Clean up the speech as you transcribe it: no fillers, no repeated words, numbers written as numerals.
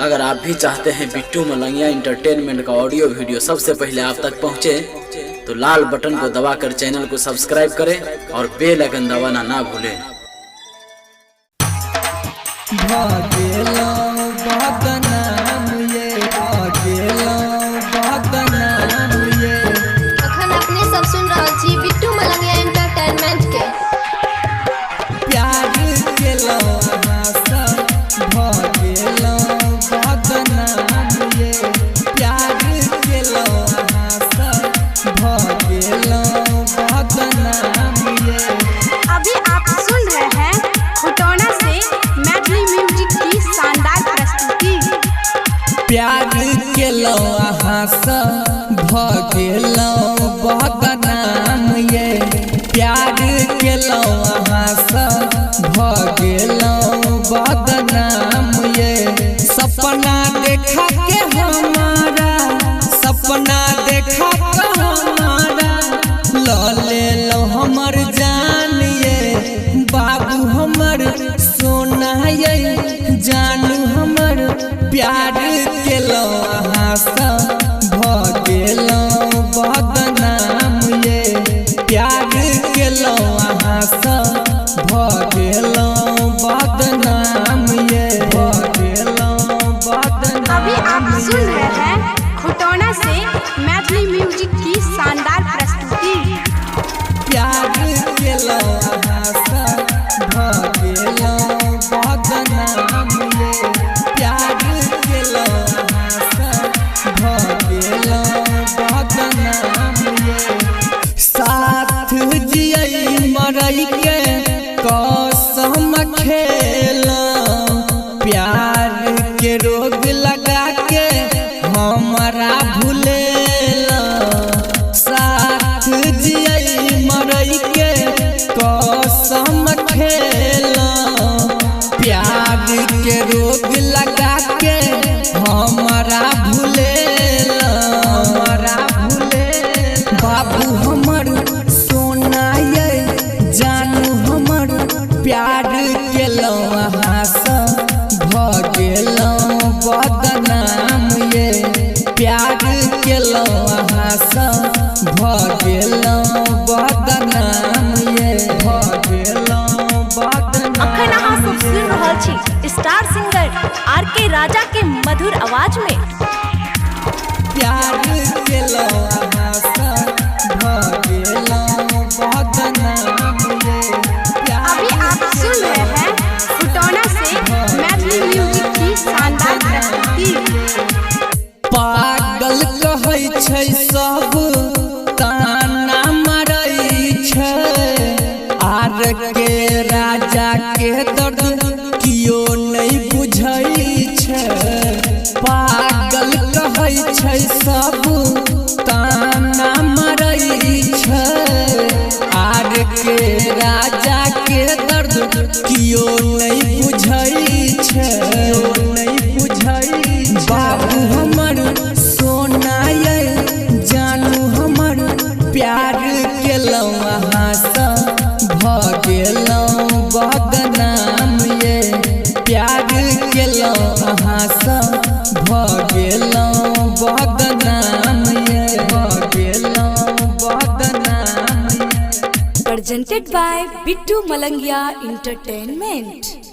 अगर आप भी चाहते हैं बिट्टू मलंगिया इंटरटेनमेंट का ऑडियो वीडियो सबसे पहले आप तक पहुंचे, तो लाल बटन को दबाकर चैनल को सब्सक्राइब करें और बेल आइकन दबाना ना भूलें। अखन अपने सब सुन रहल छी बिट्टू मलंगिया एंटरटेनमेंट के। प्यार केलो अहाँ सब भगेलो बदनाम ये, प्यार केलो अहाँ सब भगेलो बदनाम ये। अभी आप सुन रहे हैं खुटौना से मैथिली म्यूजिक की शानदार प्रस्तुति। प्यार केलो अहाँ सब भगेलो बदनाम ये, प्यार केलो अहाँ सब भगेलो बदनाम ये। सपना देखा के हमारा, सपना देखा के हमारा ल ले लो हमर जान ये, बाबू हमर सोना ये, जानू हमर प्यार केलो अहाँ सब भगेलो बदनाम ये, प्यार केलो अहाँ सब भगेलो बदनाम ये, भगेलो बदनाम। अभी आप सुन रहे हैं खुटौना से मैथिली म्यूजिक की शानदार प्रस्तुति। प्यार केलो अहाँ सब भगेलो बदनाम ये, प्यार केलो अहाँ सब भगेलो बदनाम ये। साथ जियै मरई के कसम खेला, प्यार के रोग लगा के हमारा भूलेला। साथ जियै मरई के कसम खेला, प्यार के रोग लगा के हमारा भूलेला, हमारा भूलेला। बाबू हमर सोना ये, जानू हमर प्यार केलो अहाँ सब भगेलो बदनाम ये, प्यार केलो अहाँ सब भगेलो बदनाम ये, भगेलो बदनाम। अखन अहाँ सब सुन रहल छी स्टार सिंगर आर.के. राजा के मधुर आवाज में। प्यार केलो अहाँ सब भगेलो बदनाम ये, अभी आप सुन रहे हैं खुटौना से मैथिली म्यूजिक की शानदार प्रस्तुति। पागल कहै छै सब ताना मारै छै, आर.के. राजा के दर्द कियो नहीं बुझै छै। पागल कहै छै सब ताना मारै छै, आर.के. राजा के दर्द कियो नहीं बुझै छै, नहीं बुझै। बाबू हमर सोना ये, जानू हमर प्यार केलो अहाँ सब भगेलो बदनाम ये, प्यार केलो अहाँ सब भगेलो बदनाम ये, भगेलो बदनाम ये। presented by Bittu Malangiya Entertainment।